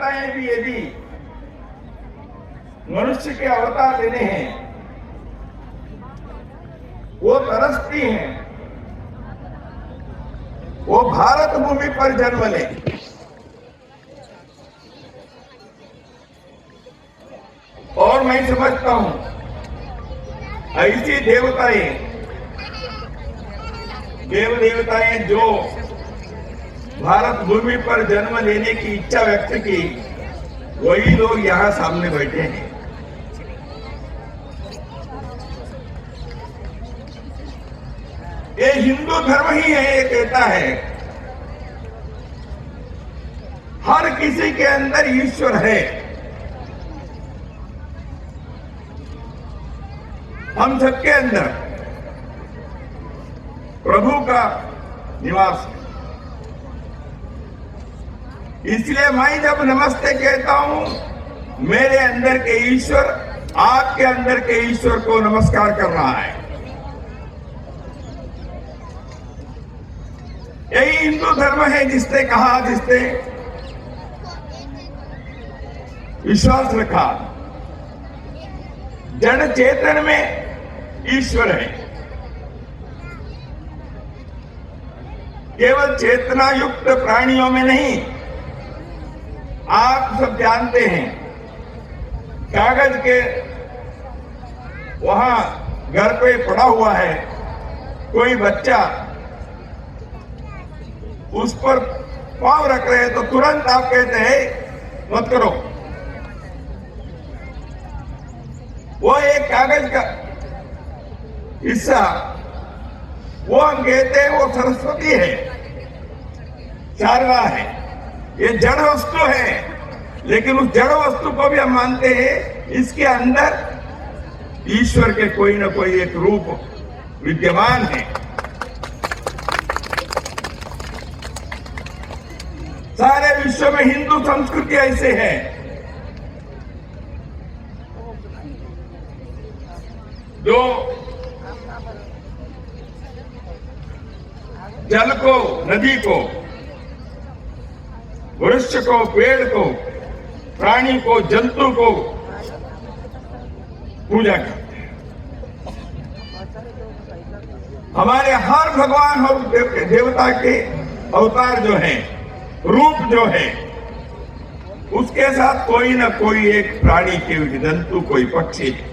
देवताएं भी यदि मनुष्य के अवतार लेने हैं, वो तरसती हैं, वो भारत भूमि पर जन्म ले। और मैं समझता हूं ऐसी देव देवताएं जो भारत भूमि पर जन्म लेने की इच्छा व्यक्त की, वही लोग यहां सामने बैठे हैं। ये हिंदू धर्म ही है, ये कहता है हर किसी के अंदर ईश्वर है। हम सबके अंदर प्रभु का निवास है। इसलिए मैं जब नमस्ते कहता हूं, मेरे अंदर के ईश्वर आपके अंदर के ईश्वर को नमस्कार कर रहा है। यही हिंदू धर्म है, जिसने कहा, जिसने विश्वास रखा जड़ चेतन में ईश्वर है। केवल चेतना युक्त प्राणियों में नहीं, आप सब जानते हैं कागज के वहां घर पे पड़ा हुआ है, कोई बच्चा उस पर पांव रख रहे हैं तो तुरंत आप कहते हैं मत करो। वो एक कागज का हिस्सा, वो हम कहते हैं वो सरस्वती है, शारदा है, ये जड़ वस्तु है। लेकिन उस जड़ वस्तु को भी हम मानते हैं इसके अंदर ईश्वर के कोई ना कोई एक रूप विद्यमान है। सारे विश्व में हिंदू संस्कृति ऐसे है। जो जल को, नदी को, वृक्ष को, पेड़ को, प्राणी को, जंतु को पूजा करते हैं। हमारे हर भगवान और देवता के अवतार जो हैं, रूप जो है, उसके साथ कोई ना कोई एक प्राणी के जंतु, कोई पक्षी है।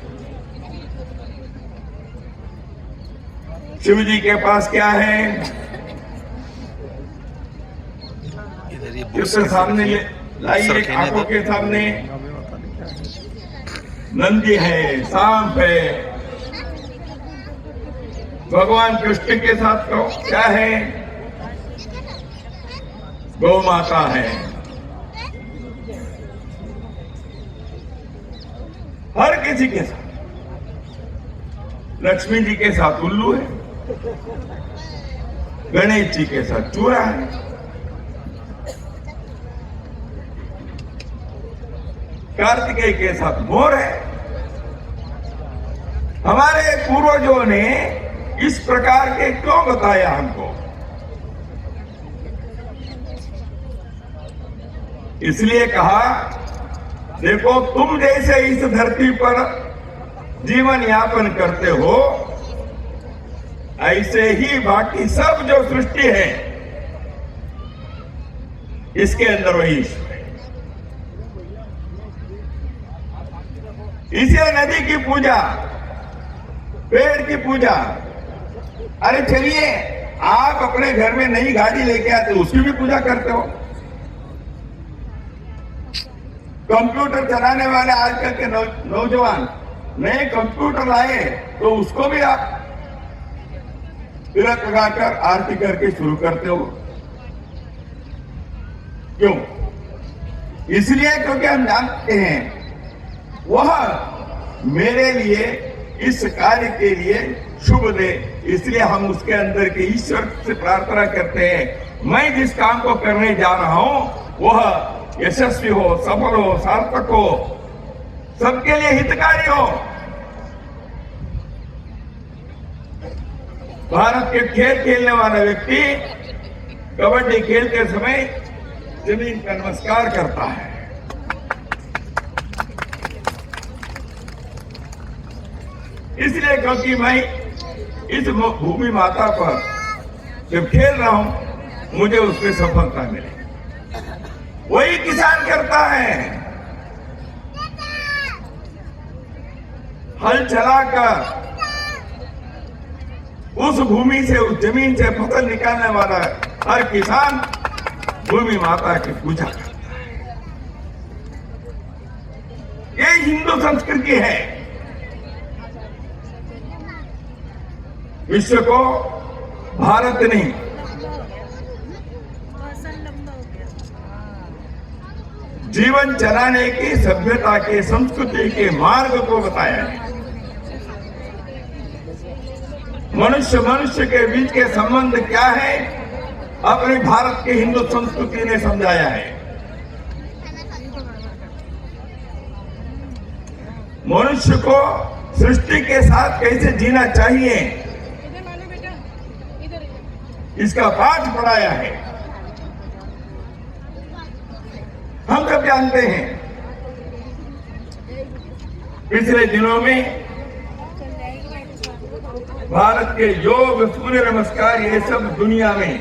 शिव जी के पास क्या है? इसके सामने लाइए, आंखों के सामने नंदी है, सांप है। भगवान कृष्ण के साथ क्या है? गौ माता है। हर किसी के साथ, लक्ष्मी जी के साथ उल्लू है, गणेश जी के साथ चूरा है, कार्तिकेय के साथ मोर है। हमारे पूर्वजों ने इस प्रकार के क्यों बताया हमको? इसलिए कहा, देखो तुम जैसे इस धरती पर जीवन यापन करते हो, ऐसे ही बाकी सब जो सृष्टि है, इसके अंदर वही ईश्वर है। इसे नदी की पूजा, पेड़ की पूजा। अरे चलिए, आप अपने घर में नई गाड़ी लेके आते, उसकी भी पूजा करते हो। कंप्यूटर चलाने वाले आजकल के नौजवान नए कंप्यूटर लाए, तो उसको भी आप तिलक लगाकर आरती करके शुरू करते हो। क्यों? इसलिए क्योंकि हम जानते हैं वह मेरे लिए, इस कार्य के लिए शुभ दे। इसलिए हम उसके अंदर के ईश्वर से प्रार्थना करते हैं, मैं जिस काम को करने जा रहा हूं वह यशस्वी हो, सफल हो, सार्थक हो, सबके लिए हितकारी हो। भारत के खेल खेलने वाला व्यक्ति कबड्डी खेलते समय जमीन का नमस्कार करता है। इसलिए क्योंकि मैं इस भूमि माता पर जब खेल रहा हूं मुझे उसमें सफलता मिले। वही किसान करता है, हल चलाकर उस भूमि से, उस जमीन से फसल निकालने वाला हर किसान भूमि माता की पूजा करता है। ये हिंदू संस्कृति है। विश्व को भारत नहीं, जीवन चलाने की, सभ्यता के, संस्कृति के मार्ग को बताया है। मनुष्य मनुष्य के बीच के संबंध क्या है, अपने भारत के हिंदू संस्कृति ने समझाया है। मनुष्य को सृष्टि के साथ कैसे जीना चाहिए, इसका पाठ पढ़ाया है। हम सब जानते हैं, पिछले दिनों में भारत के योग, सूर्य नमस्कार, ये सब दुनिया में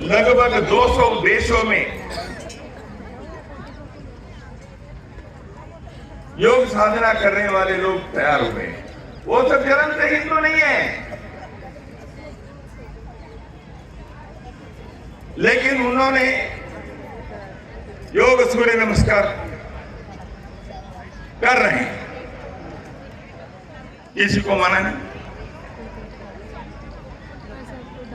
लगभग 200 देशों में योग साधना करने वाले लोग तैयार हुए। वो सब जन्म से हिंदू नहीं है, लेकिन उन्होंने योग, सूर्य नमस्कार कर रहे हैं। किसी को मना नहीं।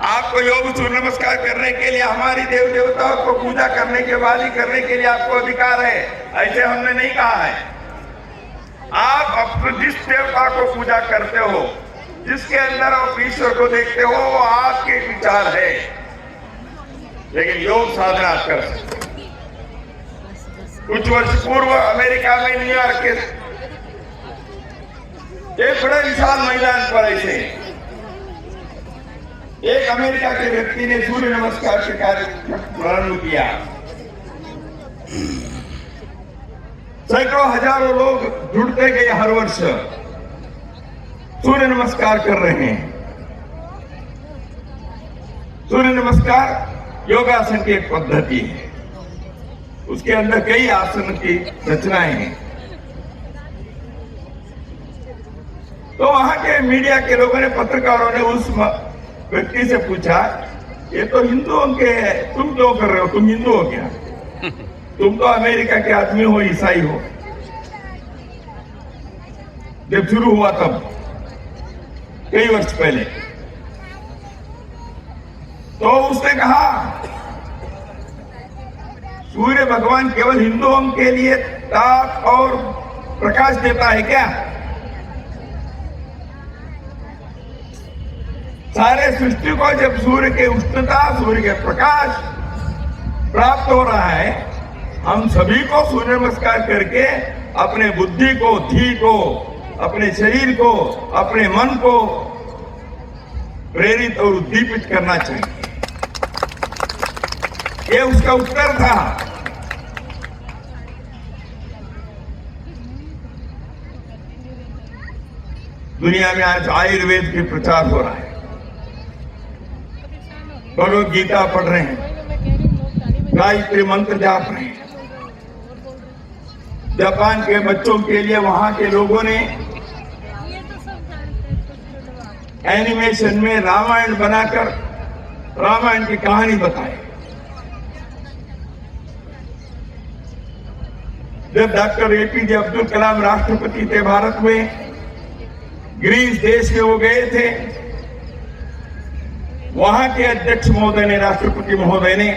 आपको योग, सूर्य नमस्कार करने के लिए, हमारी देव देवताओं को पूजा करने के बाद ही करने के लिए आपको अधिकार है, ऐसे हमने नहीं कहा है। आप अपने जिस देवता को पूजा करते हो, जिसके अंदर आप ईश्वर को देखते हो, वो आपके विचार है, लेकिन योग साधना आप कर सकते। कुछ वर्ष पूर्व अमेरिका में न्यूयॉर्क के एक बड़े विशाल मैदान पर ऐसे एक अमेरिका के व्यक्ति ने सूर्य नमस्कार के कार्यक्रम प्रारंभ किया। सैकड़ों हजारों लोग जुड़ते गए, हर वर्ष सूर्य नमस्कार कर रहे हैं। सूर्य नमस्कार योगासन की एक पद्धति है, उसके अंदर कई आसन की रचनाएं हैं। तो वहां के मीडिया के लोगों ने, पत्रकारों ने उस व्यक्ति से पूछा, ये तो हिंदुओं के है, तुम क्यों कर रहे हो, तुम हिंदू हो क्या? तुम तो अमेरिका के आदमी हो, ईसाई हो। जब शुरू हुआ तब, कई वर्ष पहले, तो उसने कहा, सूर्य भगवान केवल हिंदुओं के लिए ताप और प्रकाश देता है क्या? सारे सृष्टि को जब सूर्य के उष्णता, सूर्य के प्रकाश प्राप्त हो रहा है, हम सभी को सूर्य नमस्कार करके अपने बुद्धि को, धी को, अपने शरीर को, अपने मन को प्रेरित और उद्दीपित करना चाहिए। ये उसका उत्तर था। दुनिया में आज आयुर्वेद के प्रचार हो रहा है, भगवद गीता पढ़ रहे हैं, गायत्री मंत्र जाप रहे हैं। जापान के बच्चों के लिए वहां के लोगों ने एनिमेशन में रामायण बनाकर रामायण की कहानी बताई। जब डॉक्टर एपीजे अब्दुल कलाम राष्ट्रपति थे भारत में, ग्रीस देश में वो गए थे, वहां के अध्यक्ष महोदय ने, राष्ट्रपति महोदय ने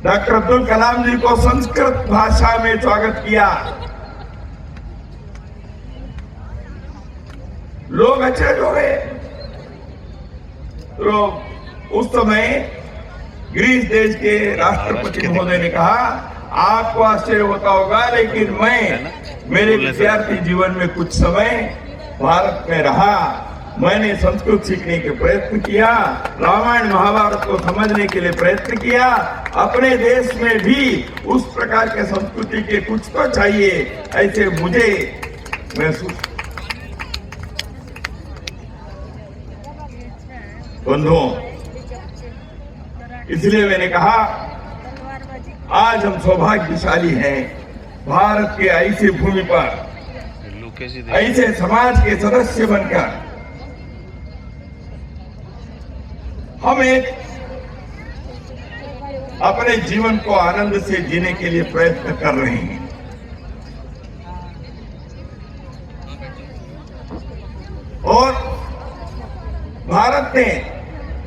डॉक्टर अब्दुल कलाम जी को संस्कृत भाषा में स्वागत किया। लोग अचरज हो गए। तो उस समय ग्रीस देश के राष्ट्रपति महोदय ने कहा, आपको आश्चर्य होता होगा, लेकिन मैं मेरे विद्यार्थी जीवन में कुछ समय भारत में रहा, मैंने संस्कृत सीखने के प्रयत्न किया, रामायण महाभारत को समझने के लिए प्रयत्न किया। अपने देश में भी उस प्रकार के संस्कृति के कुछ तो चाहिए, ऐसे मुझे महसूस। बंधुओं, इसलिए मैंने कहा आज हम सौभाग्यशाली हैं, भारत के ऐसी भूमि पर ऐसे समाज के सदस्य बनकर हम एक अपने जीवन को आनंद से जीने के लिए प्रयत्न कर रहे हैं। और भारत ने,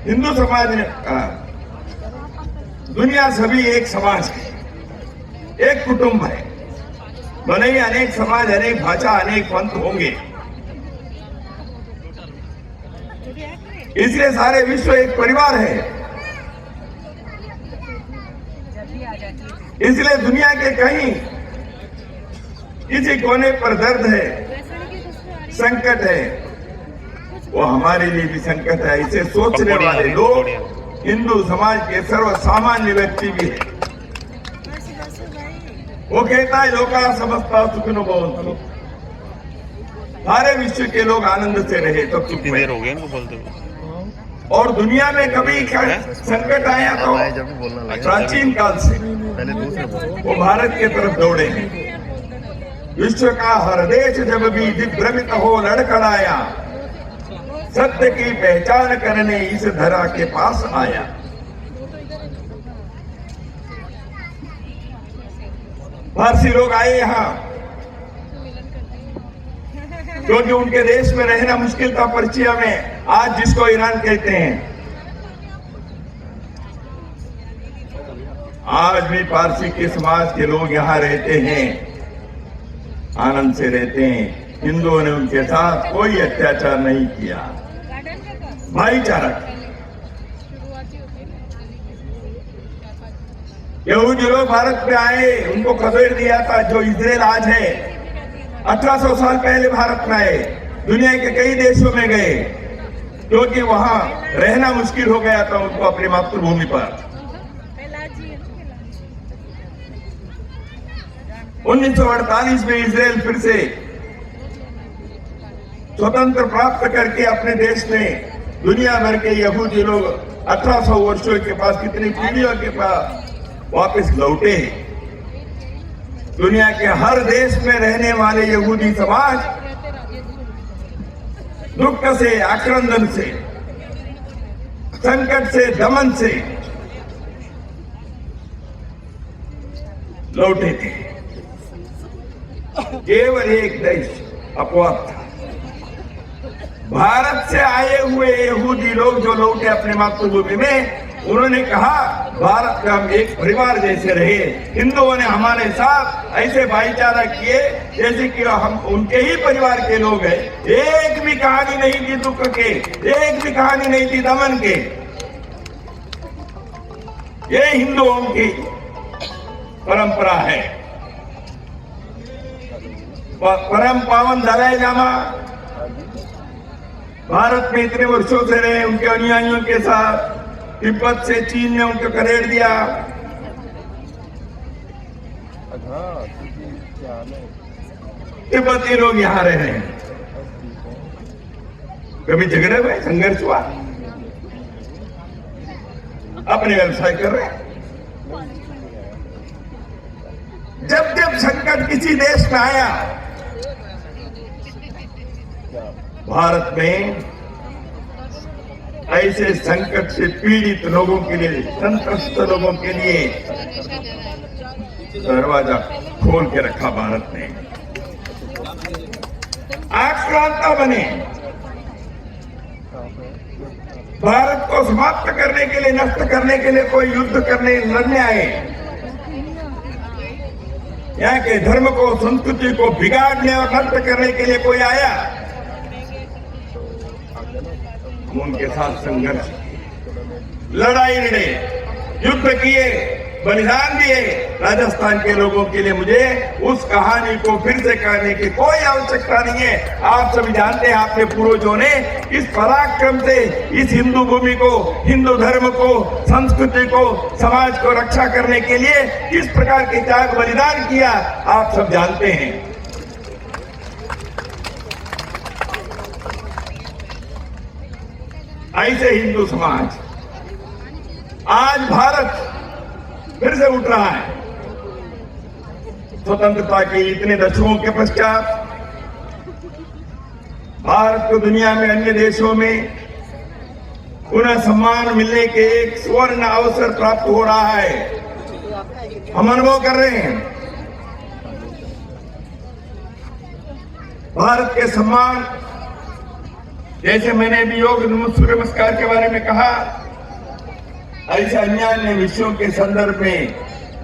हिंदू समाज ने, दुनिया सभी एक समाज है, एक कुटुंब है। भले ही अनेक समाज, अनेक भाषा, अनेक पंथ होंगे, इसलिए सारे विश्व एक परिवार है। इसलिए दुनिया के कहीं किसी कोने पर दर्द है, संकट है, वो हमारे लिए भी संकट है। इसे सोचने वाले लोग हिंदू समाज के सर्व सामान्य व्यक्ति भी है। वो कहता है लोका समझता सुखिनो भवन्तु, सारे विश्व के लोग आनंद से रहे तो सुख में। हो गया इनको बोलते हुए। और दुनिया में कभी संकट आया तो प्राचीन काल से वो भारत के तरफ दौड़े हैं। विश्व का हर देश जब भी दिग्भ्रमित हो लड़खड़ाया, सत्य की पहचान करने इस धरा के पास आया। पारसी लोग आए यहाँ क्योंकि उनके देश में रहना मुश्किल था। पर्शिया में, आज जिसको ईरान कहते हैं, आज भी पारसी के समाज के लोग यहाँ रहते हैं, आनंद से रहते हैं। हिंदुओं ने उनके साथ कोई अत्याचार नहीं किया, भाईचारा किया। यहूदी लोग भारत में आए, उनको खदेड़ दिया था। जो इजराइल आज है, 1800 साल पहले भारत में आए, दुनिया के कई देशों में गए क्योंकि वहां रहना मुश्किल हो गया था उनको अपनी मातृभूमि पर। 1948 में इजराइल फिर से स्वतंत्र प्राप्त करके अपने देश में दुनिया भर के यहूदी लोग 1800 वर्षों के पास, कितनी पीढ़ियों के पास वापस लौटे। दुनिया के हर देश में रहने वाले यहूदी समाज दुख से, आक्रंदन से, संकट से, दमन से लौटे थे। केवल एक देश अपवाद था, भारत से आए हुए यहूदी लोग जो लौटे अपने मातृभूमि में। उन्होंने कहा भारत में हम एक परिवार जैसे रहे। हिंदुओं ने हमारे साथ ऐसे भाईचारा किए जैसे कि हम उनके ही परिवार के लोग हैं। एक भी कहानी नहीं थी दुख के, एक भी कहानी नहीं थी दमन के। ये हिंदुओं की परंपरा है। परम पावन दलाई लामा भारत में इतने वर्षों से रहे, उनके अनुयायियों के साथ। तिब्बत से चीन ने उनको खदेड़ दिया। तिब्बती लोग यहाँ रह रहे हैं। कभी झगड़े हुए, संघर्ष हुआ, अपने व्यवसाय कर रहे हैं। जब जब संकट किसी देश में आया, भारत में ऐसे संकट से पीड़ित लोगों के लिए, संत्रस्त लोगों के लिए दरवाजा खोल के रखा भारत ने। आक्रांता बने, भारत को समाप्त करने के लिए, नष्ट करने के लिए कोई युद्ध करने, लड़ने आए। यहाँ के धर्म को, संस्कृति को बिगाड़ने और नष्ट करने के लिए कोई आया, उनके साथ संघर्ष, लड़ाई लड़े, युद्ध किए, बलिदान दिए राजस्थान के लोगों के लिए, मुझे उस कहानी को फिर से कहने की कोई आवश्यकता नहीं है। आप सभी जानते हैं, आपके पूर्वजों ने इस पराक्रम से इस हिंदू भूमि को, हिंदू धर्म को, संस्कृति को, समाज को रक्षा करने के लिए किस प्रकार के त्याग बलिदान किया, आप सब जानते हैं। ऐसे हिंदू समाज आज भारत फिर से उठ रहा है। स्वतंत्रता के इतने दशकों के पश्चात भारत को दुनिया में अन्य देशों में पुनः सम्मान मिलने के एक स्वर्ण अवसर प्राप्त हो रहा है। हम अनुभव कर रहे हैं भारत के सम्मान, जैसे मैंने भी योग सूर्य नमस्कार के बारे में कहा, ऐसे अन्य विषयों के संदर्भ में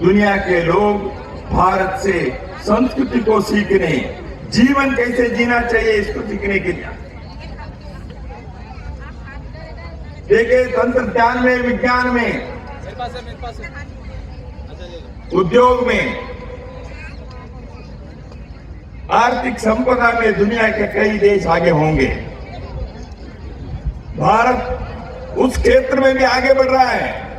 दुनिया के लोग भारत से संस्कृति को सीखने, जीवन कैसे जीना चाहिए इसको सीखने के लिए, देखिए तंत्रज्ञान में, विज्ञान में, उद्योग में, आर्थिक संपदा में दुनिया के कई देश आगे होंगे। भारत उस क्षेत्र में भी आगे बढ़ रहा है।